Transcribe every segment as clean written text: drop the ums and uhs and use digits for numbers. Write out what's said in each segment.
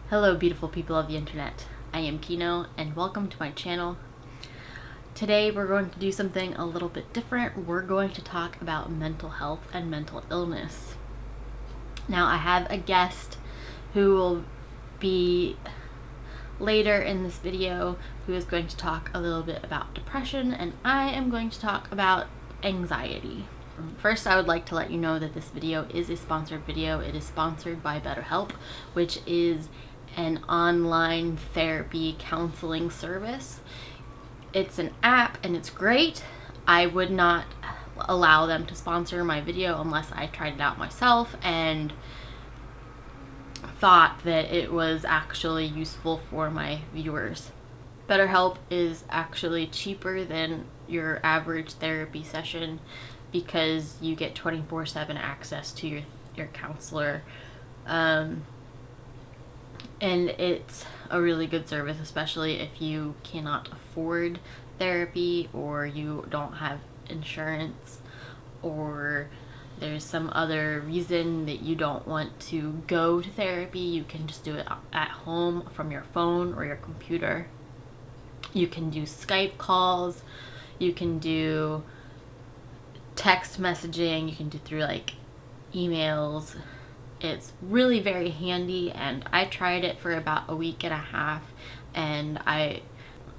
Hello beautiful people of the internet, I am Kino and welcome to my channel. Today we're going to do something a little bit different. We're going to talk about mental health and mental illness. Now I have a guest who will be later in this video who is going to talk a little bit about depression, and I am going to talk about anxiety. First, I would like to let you know that this video is a sponsored video. It is sponsored by BetterHelp, which is an online therapy counseling service. It's an app and it's great. I would not allow them to sponsor my video unless I tried it out myself and thought that it was actually useful for my viewers. BetterHelp is actually cheaper than your average therapy session because you get 24/7 access to your counselor. And it's a really good service, especially if you cannot afford therapy or you don't have insurance or there's some other reason that you don't want to go to therapy. You can just do it at home from your phone or your computer. You can do Skype calls, you can do text messaging, you can do through like emails. It's really very handy, and I tried it for about a week and a half, and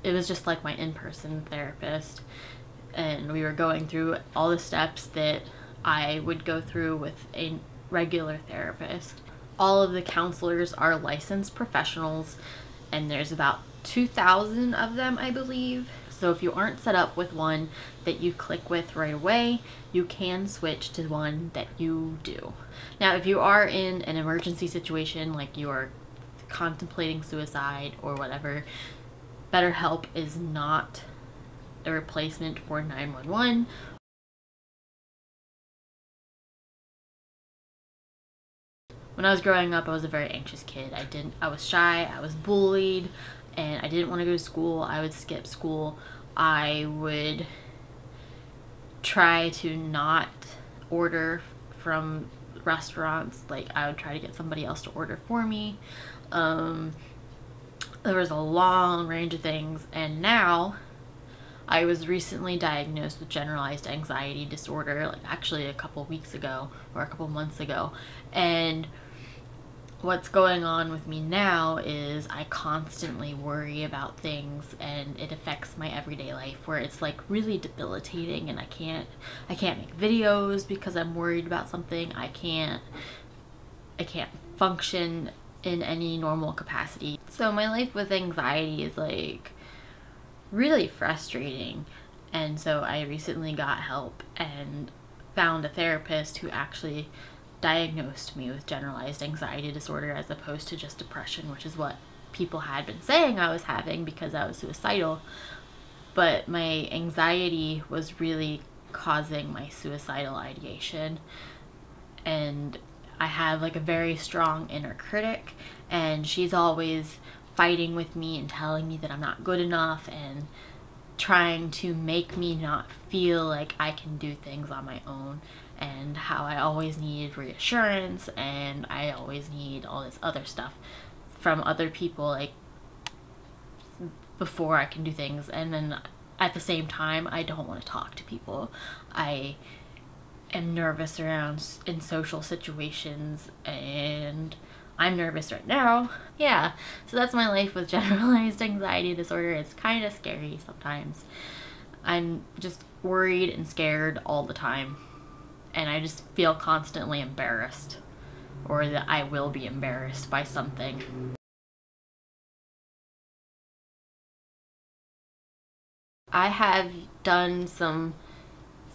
it was just like my in-person therapist, and we were going through all the steps that I would go through with a regular therapist. All of the counselors are licensed professionals, and there's about 2,000 of them, I believe. So if you aren't set up with one that you click with right away, you can switch to one that you do. Now, if you are in an emergency situation, like you are contemplating suicide or whatever, BetterHelp is not a replacement for 911. When I was growing up, I was a very anxious kid. I was shy, I was bullied, and I didn't want to go to school. I would skip school. I would try to not order from restaurants. Like, I would try to get somebody else to order for me. There was a long range of things, and now I was recently diagnosed with generalized anxiety disorder, like actually a couple weeks ago or a couple months ago. And what's going on with me now is I constantly worry about things, and it affects my everyday life where it's like really debilitating, and I can't make videos because I'm worried about something. I can't function in any normal capacity. So my life with anxiety is like really frustrating, and so I recently got help and found a therapist who actually diagnosed me with generalized anxiety disorder as opposed to just depression, which is what people had been saying I was having because I was suicidal. But my anxiety was really causing my suicidal ideation, and I have like a very strong inner critic, and she's always fighting with me and telling me that I'm not good enough and trying to make me not feel like I can do things on my own, and how I always need reassurance and I always need all this other stuff from other people, like before I can do things. And then at the same time, I don't want to talk to people. I am nervous in social situations, and I'm nervous right now. Yeah, so that's my life with generalized anxiety disorder. It's kind of scary sometimes. I'm just worried and scared all the time, and I just feel constantly embarrassed, or that I will be embarrassed by something. I have done some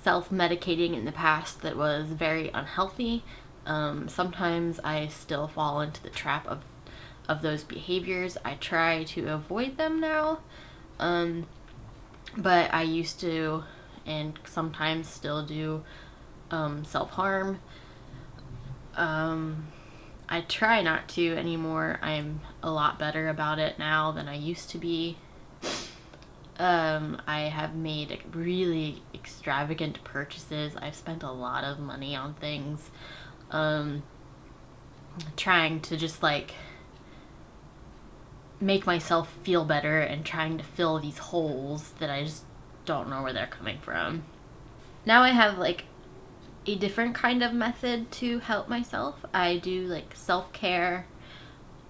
self-medicating in the past that was very unhealthy. Sometimes I still fall into the trap of those behaviors. I try to avoid them now, but I used to and sometimes still do self-harm. I try not to anymore. I'm a lot better about it now than I used to be. I have made really extravagant purchases. I've spent a lot of money on things. Trying to just like make myself feel better and trying to fill these holes that I just don't know where they're coming from. Now I have like a different kind of method to help myself. I do like self-care.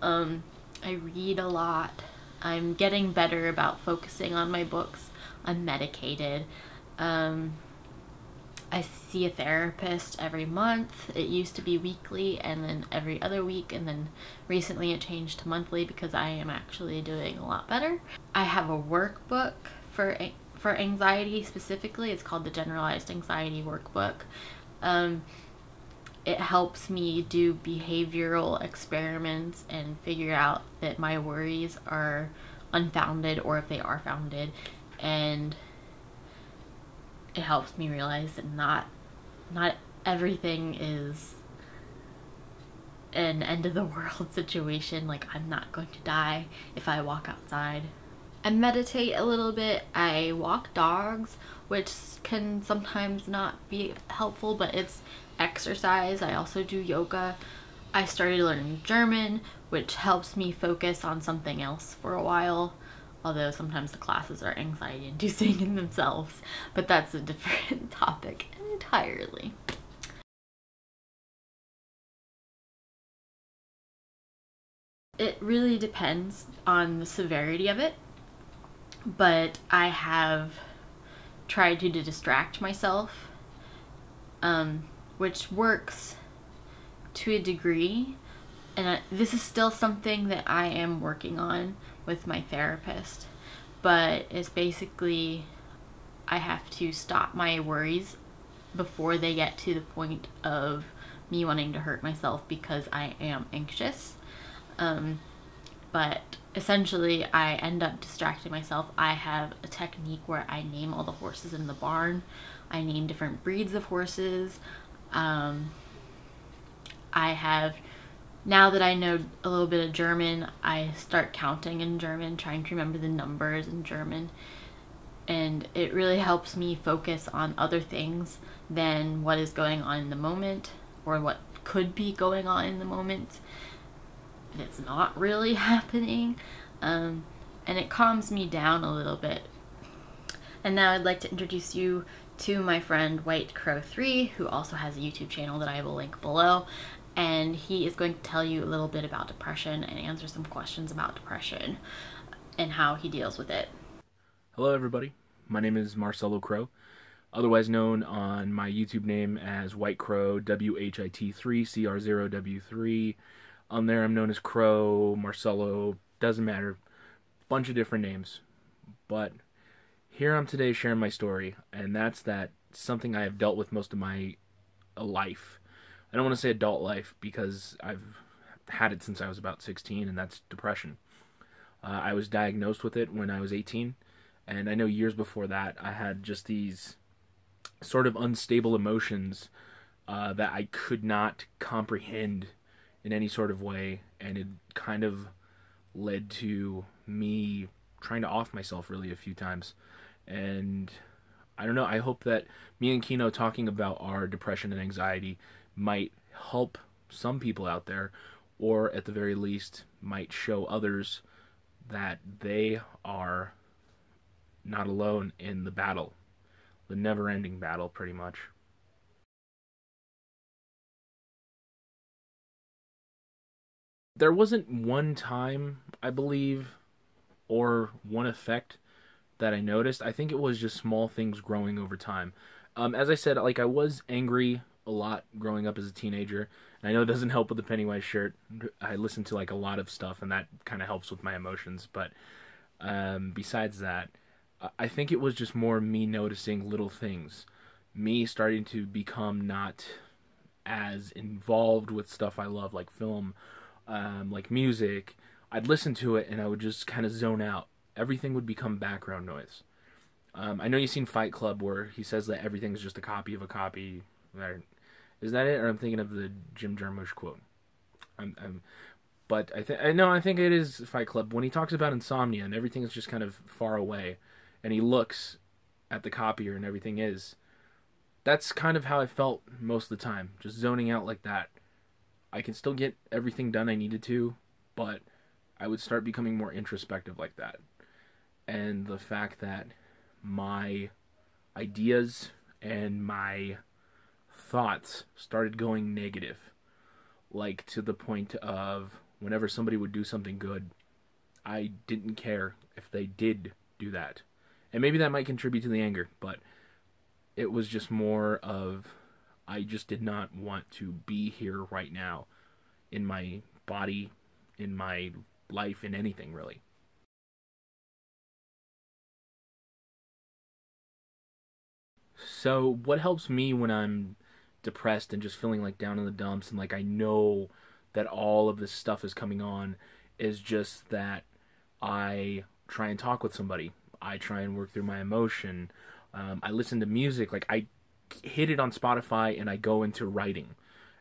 I read a lot. I'm getting better about focusing on my books. I'm medicated. I see a therapist every month. It used to be weekly and then every other week, and then recently it changed to monthly because I am actually doing a lot better. I have a workbook for anxiety specifically. It's called the Generalized Anxiety Workbook. It helps me do behavioral experiments and figure out that my worries are unfounded or if they are founded, and it helps me realize that not everything is an end of the world situation. Like, I'm not going to die if I walk outside. I meditate a little bit. I walk dogs, which can sometimes not be helpful, but it's exercise. I also do yoga. I started learning German, which helps me focus on something else for a while. Although sometimes the classes are anxiety inducing in themselves, but that's a different topic entirely. It really depends on the severity of it, but I have tried to distract myself, which works to a degree, and this is still something that I am working on with my therapist, but it's basically I have to stop my worries before they get to the point of me wanting to hurt myself because I am anxious. But essentially I end up distracting myself. I have a technique where I name all the horses in the barn. I name different breeds of horses. I have, now that I know a little bit of German, I start counting in German, trying to remember the numbers in German. And it really helps me focus on other things than what is going on in the moment, or what could be going on in the moment that's not really happening. And it calms me down a little bit. And now I'd like to introduce you to my friend White Crow 3, who also has a YouTube channel that I will link below. And he is going to tell you a little bit about depression and answer some questions about depression and how he deals with it. Hello everybody, my name is Marcello Crowe, otherwise known on my YouTube name as White Crow, WHIT3, CR0W3. On there I'm known as Crow, Marcello, doesn't matter, bunch of different names. But here I'm today sharing my story, and that's something I have dealt with most of my life. I don't want to say adult life because I've had it since I was about 16, and that's depression. I was diagnosed with it when I was 18, and I know years before that I had just these sort of unstable emotions that I could not comprehend in any sort of way, and it kind of led to me trying to off myself really a few times. And I don't know, I hope that me and Kino talking about our depression and anxiety might help some people out there, or at the very least might show others that they are not alone in the battle, the never-ending battle, pretty much. There wasn't one time, I believe, or one effect that I noticed. I think it was just small things growing over time. As I said, like, I was angry a lot growing up as a teenager. And I know it doesn't help with the Pennywise shirt. I listen to like a lot of stuff, and that kind of helps with my emotions. But besides that, I think it was just more me noticing little things, me starting to become not as involved with stuff I love, like film, like music. I'd listen to it and I would just kind of zone out. Everything would become background noise. I know you've seen Fight Club, where he says that everything's just a copy of a copy. Is that it? Or I'm thinking of the Jim Jarmusch quote. But I think it is Fight Club, when he talks about insomnia and everything is just kind of far away, and he looks at the copier and everything is. That's kind of how I felt most of the time, just zoning out like that. I can still get everything done I needed to, but I would start becoming more introspective like that. And the fact that my ideas and my thoughts started going negative, like to the point of whenever somebody would do something good, I didn't care if they did do that. And maybe that might contribute to the anger, but it was just more of I just did not want to be here right now in my body, in my life, in anything really. So, what helps me when I'm depressed and just feeling like down in the dumps and like I know that all of this stuff is coming on is just that I try and talk with somebody. I try and work through my emotion. I listen to music. Like, I hit it on Spotify and I go into writing.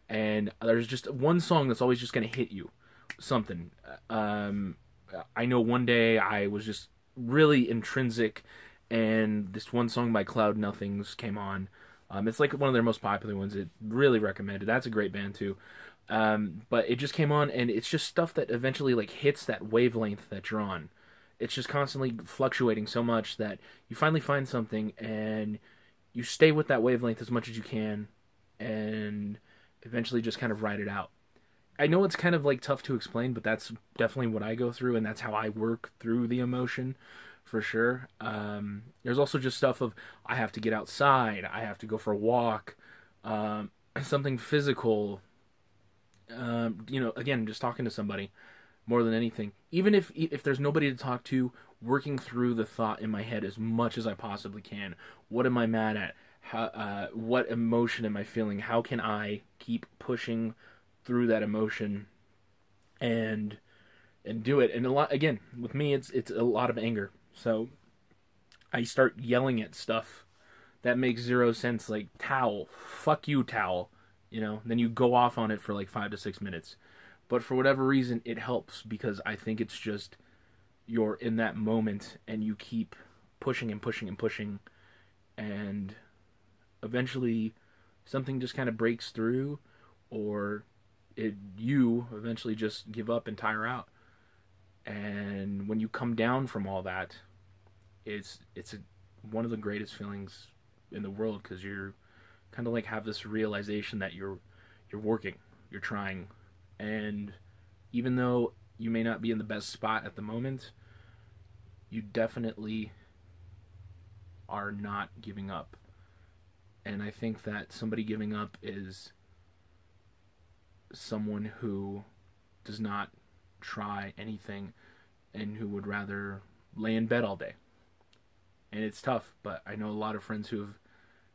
And there's just one song that's always just going to hit you. Something. I know one day I was just really intrinsic, and this one song by Cloud Nothings came on. It's like one of their most popular ones. It really recommended. That's a great band too. But it just came on, and it's just stuff that eventually like hits that wavelength that you're on. It's just constantly fluctuating so much that you finally find something, and you stay with that wavelength as much as you can, and eventually just kind of ride it out. I know it's kind of like tough to explain, but that's definitely what I go through, and that's how I work through the emotion, for sure. There's also just stuff of I have to get outside, I have to go for a walk, something physical. Again, just talking to somebody more than anything. Even if there's nobody to talk to, working through the thought in my head as much as I possibly can. What am I mad at? What emotion am I feeling? How can I keep pushing through that emotion and do it? And a lot, again, with me, it's a lot of anger. So I start yelling at stuff that makes zero sense, like towel, fuck you, towel. Then you go off on it for like 5 to 6 minutes. But for whatever reason, it helps because I think it's just you're in that moment and you keep pushing and pushing and pushing, and eventually something just kind of breaks through, or you eventually just give up and tire out. And when you come down from all that, it's one of the greatest feelings in the world, because you're kind of like have this realization that you're working, you're trying, and even though you may not be in the best spot at the moment, you definitely are not giving up. And I think that somebody giving up is someone who does not try anything and who would rather lay in bed all day. And it's tough, but I know a lot of friends who have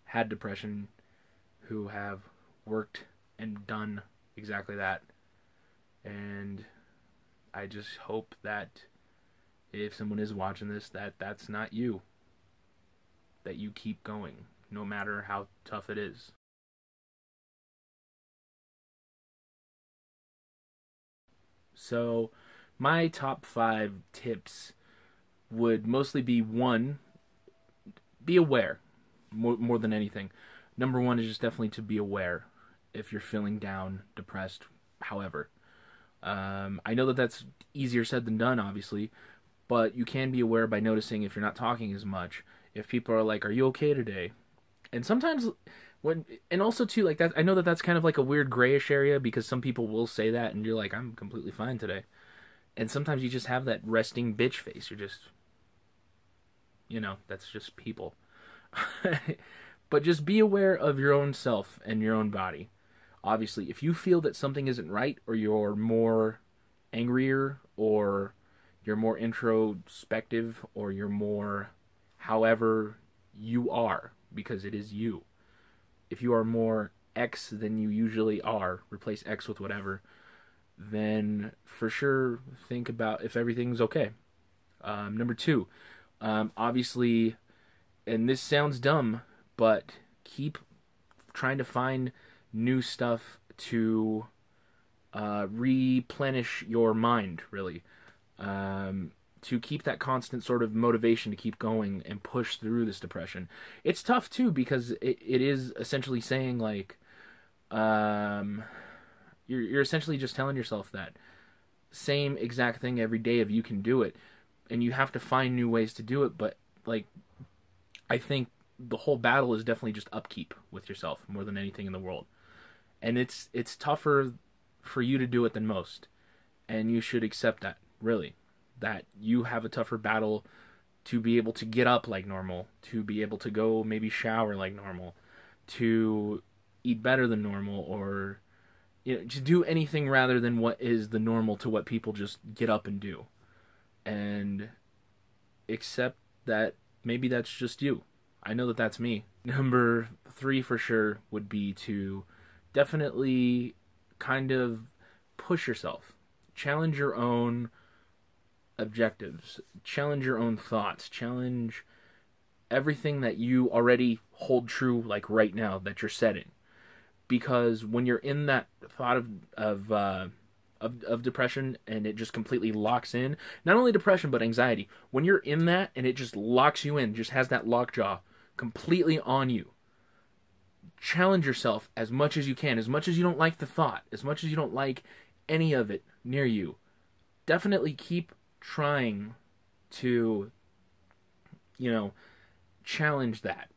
had depression who have worked and done exactly that. And I just hope that if someone is watching this, that's not you. That you keep going, no matter how tough it is. So, my top 5 tips would mostly be: 1, be aware, more than anything. Number 1 is just definitely to be aware if you're feeling down, depressed, however. I know that that's easier said than done, obviously, but you can be aware by noticing if you're not talking as much. If people are like, "Are you okay today?" And sometimes and also too, like that, I know that that's kind of like a weird grayish area, because some people will say that and you're like, "I'm completely fine today." And sometimes you just have that resting bitch face. You're just, that's just people. But just be aware of your own self and your own body. Obviously, if you feel that something isn't right, or you're more angrier, or you're more introspective, or you're more however you are, because it is you. If you are more X than you usually are, replace X with whatever, then for sure think about if everything's okay. Number 2, obviously, and this sounds dumb, but keep trying to find new stuff to replenish your mind, really. To keep that constant sort of motivation to keep going and push through this depression. It's tough, too, because it is essentially saying, like, you're essentially just telling yourself that same exact thing every day if you can do it. And you have to find new ways to do it, but like I think the whole battle is definitely just upkeep with yourself more than anything in the world. And it's tougher for you to do it than most. And you should accept that, really. That you have a tougher battle to be able to get up like normal, to be able to go maybe shower like normal, to eat better than normal, or to do anything rather than what is the normal to what people just get up and do. And accept that maybe that's just you. I know that that's me. Number 3 for sure would be to definitely kind of push yourself. Challenge your own objectives. Challenge your own thoughts. Challenge everything that you already hold true, like right now, that you're setting. Because when you're in that thought of depression and it just completely locks in, not only depression but anxiety, when you're in that and it just locks you in, just has that lockjaw completely on you, challenge yourself as much as you can, as much as you don't like the thought, as much as you don't like any of it near you. Definitely keep trying to, challenge that,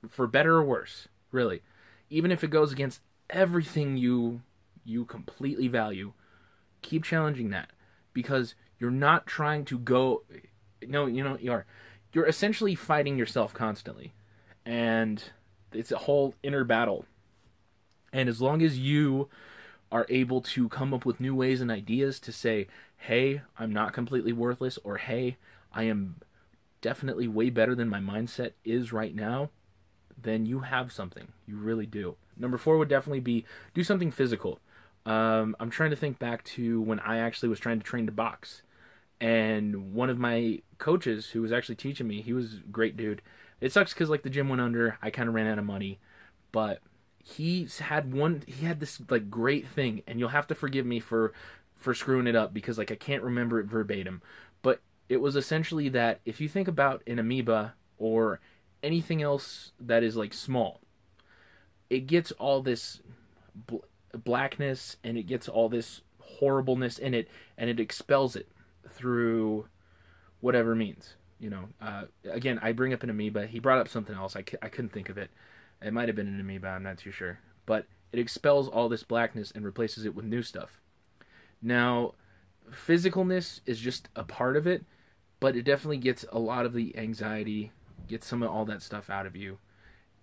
for better or worse, really. Even if it goes against everything you completely value, keep challenging that, because you're not trying to go. No, you are. You're essentially fighting yourself constantly, and it's a whole inner battle. And as long as you are able to come up with new ways and ideas to say, hey, I'm not completely worthless, or hey, I am definitely way better than my mindset is right now, then you have something. You really do. Number 4 would definitely be do something physical. I'm trying to think back to when I actually was trying to train to box. And one of my coaches who was actually teaching me, he was a great dude. It sucks because like the gym went under. I kind of ran out of money. But he had this like great thing. And you'll have to forgive me for screwing it up because like I can't remember it verbatim. But it was essentially that if you think about an amoeba or anything else that is like small, it gets all this blackness and it gets all this horribleness in it, and it expels it through whatever means. Again, I bring up an amoeba. He brought up something else. I couldn't think of it. It might have been an amoeba. I'm not too sure. But it expels all this blackness and replaces it with new stuff. Now, physicalness is just a part of it, but it definitely gets a lot of the anxiety, gets some of all that stuff out of you.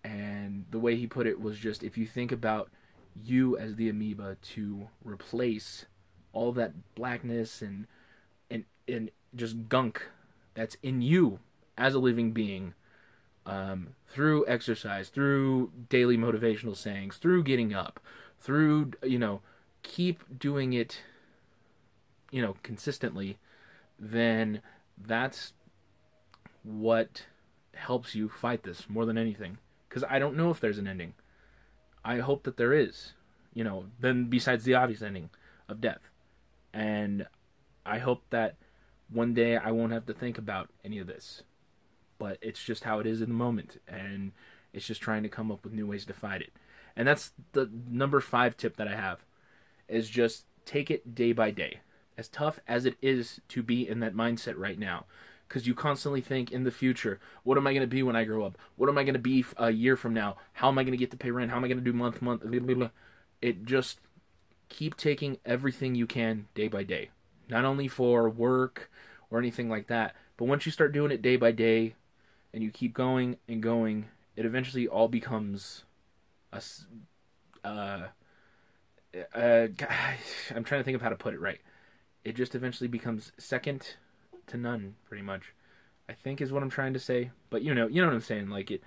And the way he put it was just, if you think about you as the amoeba, to replace all that blackness and just gunk that's in you as a living being, through exercise, through daily motivational sayings, through getting up, through, keep doing it, consistently, then that's what helps you fight this more than anything. Because I don't know if there's an ending. I hope that there is, then besides the obvious ending of death. And I hope that one day I won't have to think about any of this. But it's just how it is in the moment. And it's just trying to come up with new ways to fight it. And that's the number 5 tip that I have, is just take it day by day. As tough as it is to be in that mindset right now, because you constantly think in the future, what am I going to be when I grow up? What am I going to be a year from now? How am I going to get to pay rent? How am I going to do month? Blah, blah, blah. It just keep taking everything you can day by day. Not only for work or anything like that, but once you start doing it day by day and you keep going and going, it eventually all becomes I'm trying to think of how to put it right. It just eventually becomes second to none, pretty much, I think is what I'm trying to say. But you know what I'm saying. Like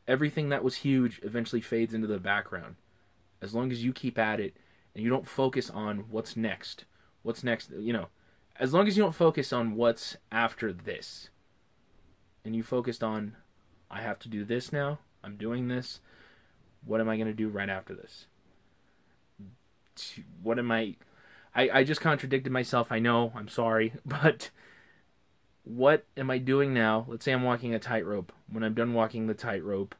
everything that was huge eventually fades into the background. As long as you keep at it and you don't focus on what's next, as long as you don't focus on what's after this, and you focused on, I have to do this now, I'm doing this, what am I going to do right after this? What am I just contradicted myself, I know, I'm sorry, but what am I doing now? Let's say I'm walking a tightrope. When I'm done walking the tightrope,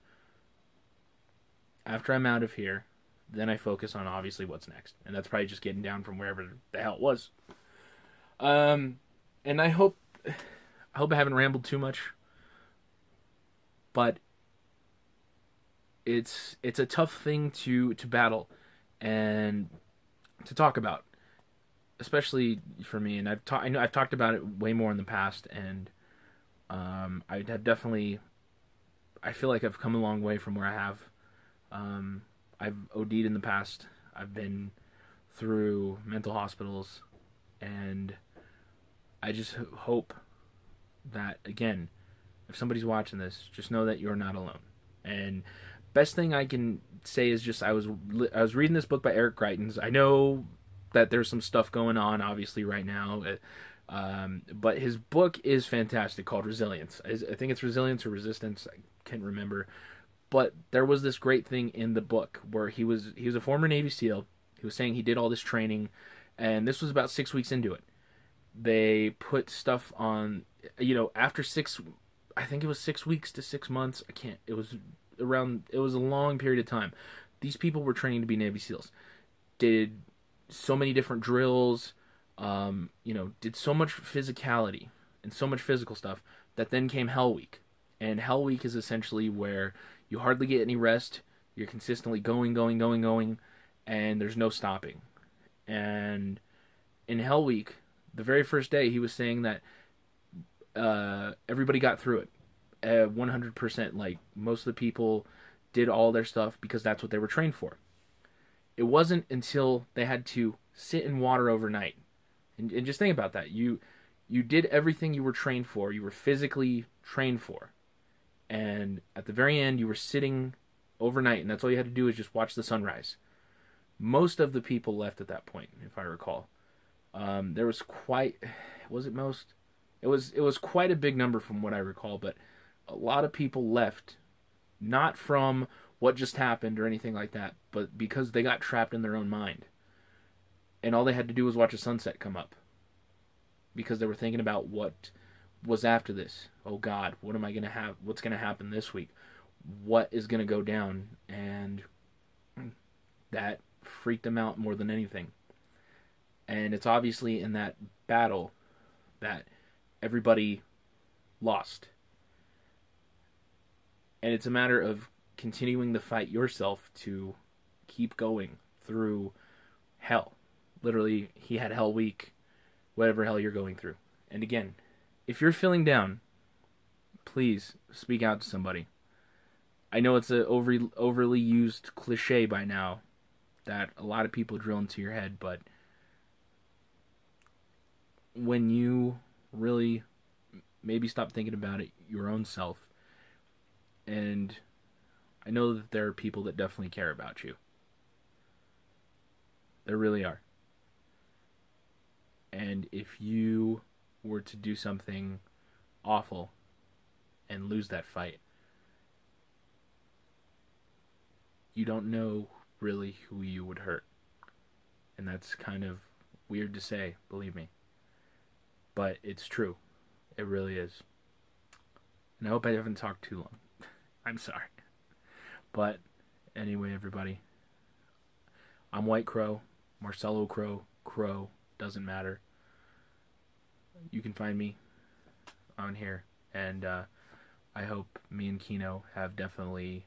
after I'm out of here, then I focus on obviously what's next, and that's probably just getting down from wherever the hell it was. And I hope I haven't rambled too much, but it's a tough thing to battle and to talk about, especially for me. And I know I've talked about it way more in the past, and I have definitely, I feel like I've come a long way from where I have. I've OD'd in the past. I've been through mental hospitals, and I just hope that, again, if somebody's watching this, just know that you're not alone. And best thing I can say is just I was reading this book by Eric Greitens. I know that there's some stuff going on, obviously, right now, but his book is fantastic, called Resilience. I think it's Resilience or Resistance. I can't remember. But there was this great thing in the book where he was a former Navy SEAL. He was saying he did all this training, and this was about 6 weeks into it. They put stuff on, after I think it was 6 weeks to 6 months. It was a long period of time. These people were training to be Navy SEALs. Did so many different drills, did so much physicality and so much physical stuff that then came Hell Week. And Hell Week is essentially where you hardly get any rest. You're consistently going, and there's no stopping. And in Hell Week, the very first day, he was saying that everybody got through it 100%. Like, most of the people did all their stuff because that's what they were trained for. It wasn't until they had to sit in water overnight. And just think about that. You did everything you were trained for. You were physically trained for. And at the very end, you were sitting overnight, and that's all you had to do is just watch the sunrise. Most of the people left at that point, if I recall. There was quite... Was it most? It was quite a big number from what I recall, but a lot of people left, not from what just happened or anything like that, but because they got trapped in their own mind. And all they had to do was watch a sunset come up. Because they were thinking about what was after this. Oh God, what am I going to have? What's going to happen this week? What is going to go down? And that freaked them out more than anything. And it's obviously in that battle that everybody lost. And it's a matter of continuing the fight yourself to keep going through hell. Literally, he had Hell Week, whatever hell you're going through. And again, if you're feeling down, please speak out to somebody. I know it's an overly used cliche by now that a lot of people drill into your head, but when you really maybe stop thinking about it your own self, and I know that there are people that definitely care about you. There really are. And if you were to do something awful and lose that fight, you don't know really who you would hurt. And that's kind of weird to say, believe me. But it's true. It really is. And I hope I haven't talked too long. I'm sorry. But anyway, everybody, I'm White Crow, Marcello Crowe, Crow, doesn't matter. You can find me on here, and I hope me and Kino have definitely,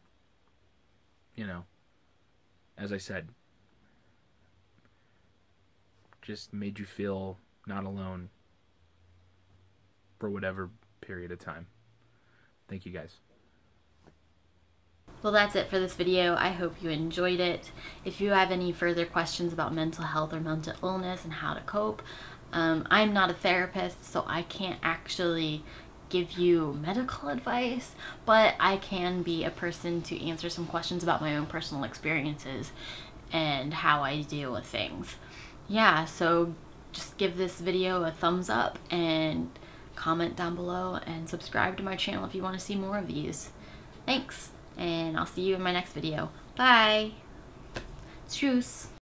as I said, just made you feel not alone for whatever period of time. Thank you, guys. Well, that's it for this video. I hope you enjoyed it. If you have any further questions about mental health or mental illness and how to cope, I'm not a therapist, so I can't actually give you medical advice, but I can be a person to answer some questions about my own personal experiences and how I deal with things. Yeah, so just give this video a thumbs up and comment down below and subscribe to my channel if you want to see more of these. Thanks, and I'll see you in my next video. Bye! Tschüss!